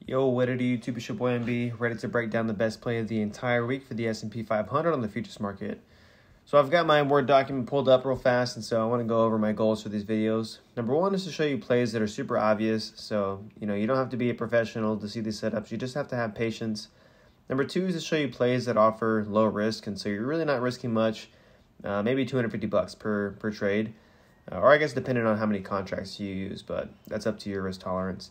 Yo, what it do, YouTube? It's your boy MB, ready to break down the best play of the entire week for the S&P 500 on the futures market. So I've got my Word document pulled up real fast, and so I want to go over my goals for these videos. Number one is to show you plays that are super obvious, so you don't have to be a professional to see these setups. You just have to have patience. Number two is to show you plays that offer low risk, and so you're really not risking much, maybe $250 per trade, or I guess depending on how many contracts you use, but that's up to your risk tolerance.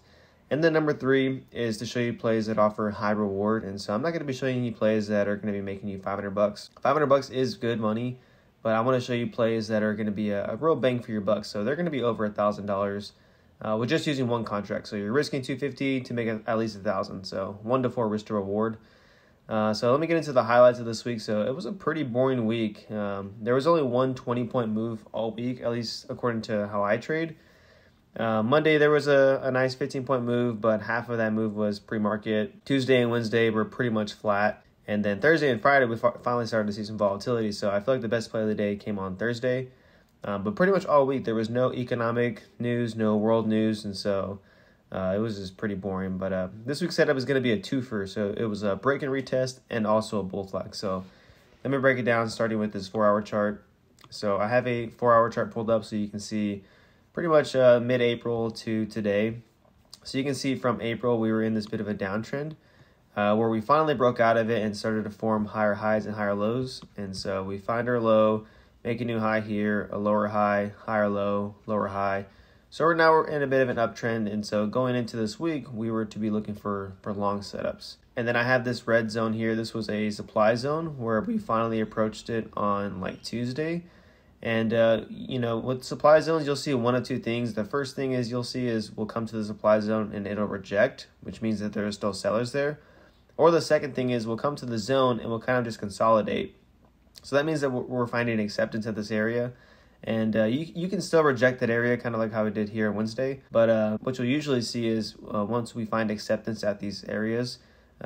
And then number three is to show you plays that offer high reward. And so I'm not going to be showing you plays that are going to be making you $500. $500 is good money, but I want to show you plays that are going to be a real bang for your buck. So they're going to be over $1,000 with just using one contract. So you're risking $250 to make at least $1,000. So 1 to 4 risk to reward. So let me get into the highlights of this week. So it was a pretty boring week. There was only one 20-point move all week, at least according to how I trade. Monday, there was a nice 15-point move, but half of that move was pre-market. Tuesday and Wednesday were pretty much flat. And then Thursday and Friday, we finally started to see some volatility. So I feel like the best play of the day came on Thursday. But pretty much all week, there was no economic news, no world news. And so it was just pretty boring. But this week's setup is going to be a twofer. So it was a break and retest and also a Bullflag. So let me break it down, starting with this 4-hour chart. So I have a 4-hour chart pulled up so you can see pretty much mid-April to today. So you can see from April, we were in this bit of a downtrend where we finally broke out of it and started to form higher highs and higher lows. And so we find our low, make a new high here, a lower high, higher low, lower high. So we're in a bit of an uptrend. And so going into this week, we were to be looking for long setups. And then I have this red zone here. This was a supply zone where we finally approached it on like Tuesday. And, with supply zones, you'll see one of two things. The first thing you'll see is we'll come to the supply zone and it'll reject, which means that there are still sellers there. Or the second thing is we'll come to the zone and we'll kind of just consolidate. So that means that we're finding acceptance at this area. And you can still reject that area, kind of like how we did here on Wednesday. But what you'll usually see is once we find acceptance at these areas,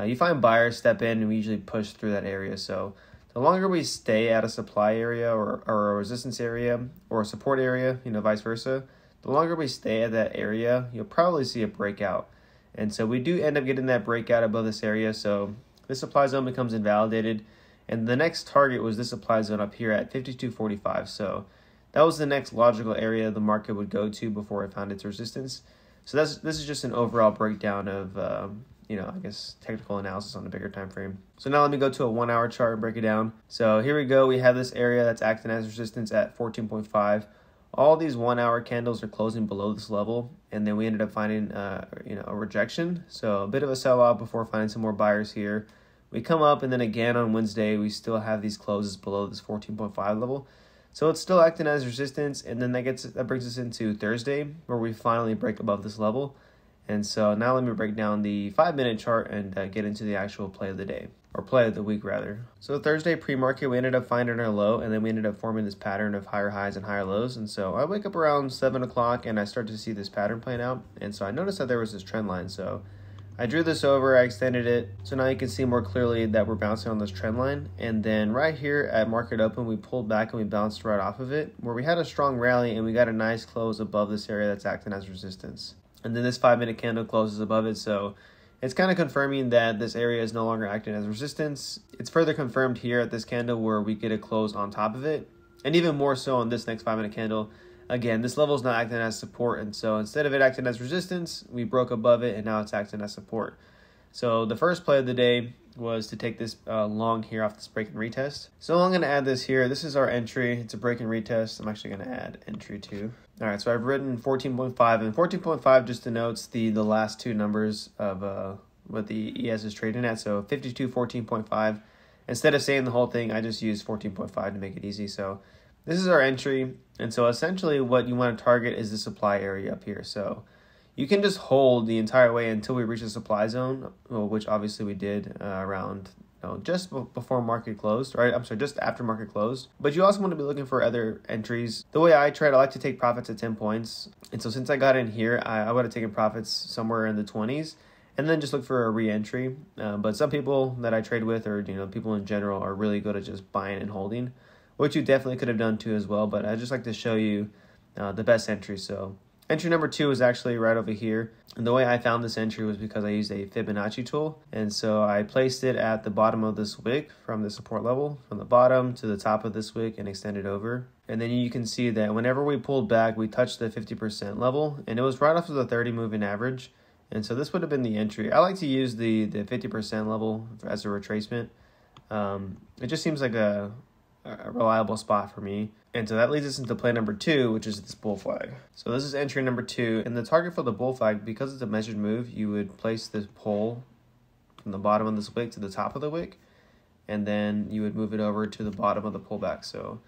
you find buyers step in and we usually push through that area. So the longer we stay at a supply area or a resistance area or a support area, vice versa, the longer we stay at that area, you'll probably see a breakout. And so we do end up getting that breakout above this area. So this supply zone becomes invalidated. And the next target was this supply zone up here at 52.45. So that was the next logical area the market would go to before it found its resistance. So this is just an overall breakdown of I guess technical analysis on a bigger time frame. So now let me go to a 1-hour chart and break it down. So here we go. We have this area that's acting as resistance at 14.5. All these 1-hour candles are closing below this level, and then we ended up finding a rejection. So a bit of a sell-off before finding some more buyers here. We come up, and then again on Wednesday, we still have these closes below this 14.5 level. So it's still acting as resistance, and then that brings us into Thursday, where we finally break above this level. And so now let me break down the 5-minute chart and get into the actual play of the day, or play of the week rather. So Thursday pre-market, we ended up finding our low, and then we ended up forming this pattern of higher highs and higher lows. And so I wake up around 7 o'clock and I start to see this pattern playing out. And so I noticed that there was this trend line. So I drew this over, I extended it. So now you can see more clearly that we're bouncing on this trend line. And then right here at market open, we pulled back and we bounced right off of it, where we had a strong rally and we got a nice close above this area that's acting as resistance. And then this 5-minute candle closes above it. So it's kind of confirming that this area is no longer acting as resistance. It's further confirmed here at this candle where we get a close on top of it. And even more so on this next 5-minute candle. Again, this level is not acting as support. And so instead of it acting as resistance, we broke above it and now it's acting as support. So the first play of the day was to take this long here off this break and retest. So I'm going to add this here. This is our entry. It's a break and retest. I'm actually going to add entry too. All right, so I've written 14.5, and 14.5 just denotes the last two numbers of what the ES is trading at. So 52.14.5. Instead of saying the whole thing, I just use 14.5 to make it easy. So this is our entry. And so essentially what you want to target is the supply area up here. So you can just hold the entire way until we reach the supply zone, which obviously we did around just before market closed, right? I'm sorry, just after market closed. But you also want to be looking for other entries. The way I trade, I like to take profits at 10 points. And so since I got in here, I would have taken profits somewhere in the 20s and then just look for a re-entry. But some people that I trade with, or people in general, are really good at just buying and holding, which you definitely could have done too as well. But I just like to show you the best entry. So Entry number 2 is actually right over here. And the way I found this entry was because I used a Fibonacci tool. And so I placed it at the bottom of this wick from the support level, from the bottom to the top of this wick, and extended over. And then you can see that whenever we pulled back, we touched the 50% level, and it was right after the 30 moving average. And so this would have been the entry. I like to use the 50% level as a retracement. It just seems like a reliable spot for me. And so that leads us into play number 2, which is this bull flag. So this is entry number 2, and the target for the bull flag, because it's a measured move, you would place this pole from the bottom of this wick to the top of the wick, and then you would move it over to the bottom of the pullback. So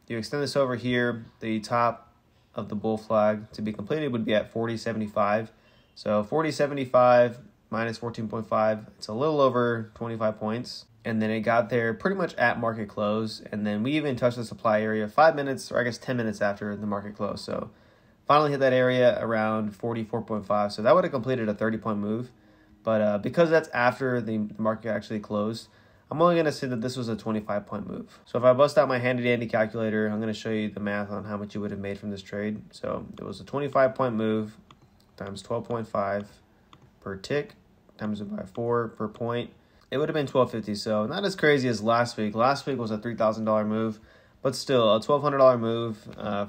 you extend this over here. The top of the bull flag to be completed would be at 40.75. So 40.75 minus 14.5, it's a little over 25 points. And then it got there pretty much at market close. And then we even touched the supply area 5 minutes, or I guess 10 minutes after the market close. So finally hit that area around 44.5. So that would have completed a 30-point move. But because that's after the market actually closed, I'm only going to say that this was a 25-point move. So if I bust out my handy-dandy calculator, I'm going to show you the math on how much you would have made from this trade. So it was a 25-point move times 12.5 per tick, times it by 4 per point. It would have been $12.50, so not as crazy as last week. Last week was a $3,000 move, but still a $1,200 move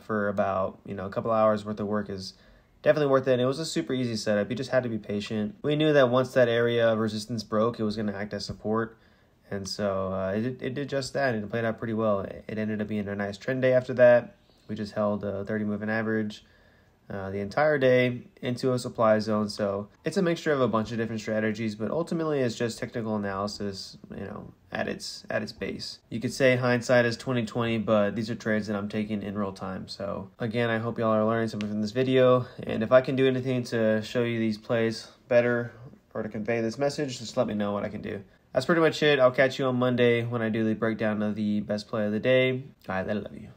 for about a couple hours worth of work is definitely worth it. And it was a super easy setup. You just had to be patient. We knew that once that area of resistance broke, it was going to act as support, and so it did just that, and it played out pretty well. It ended up being a nice trend day after that. We just held a 30 moving average the entire day into a supply zone. So it's a mixture of a bunch of different strategies, but ultimately it's just technical analysis, at its base. You could say hindsight is 2020, but these are trades that I'm taking in real time. So again, I hope y'all are learning something from this video, and if I can do anything to show you these plays better or to convey this message, just let me know what I can do. That's pretty much it. I'll catch you on Monday when I do the breakdown of the best play of the day. All right, I love you.